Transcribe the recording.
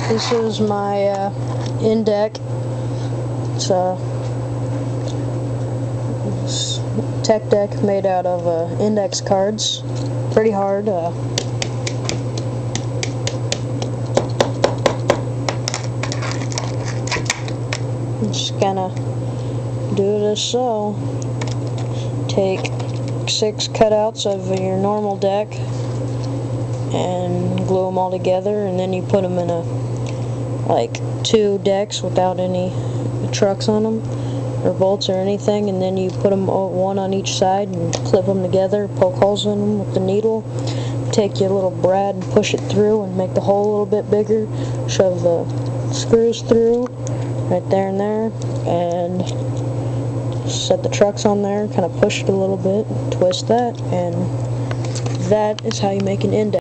This is my index. It's a tech deck made out of index cards. Pretty hard. Just gonna do this so. Take 6 cutouts of your normal deck and glue them all together, and then you put them in like 2 decks without any trucks on them or bolts or anything, and then you put them one on each side and clip them together, poke holes in them with the needle, take your little brad and push it through and make the hole a little bit bigger, shove the screws through right there and there, and set the trucks on there, kind of push it a little bit, twist that, and that is how you make an index.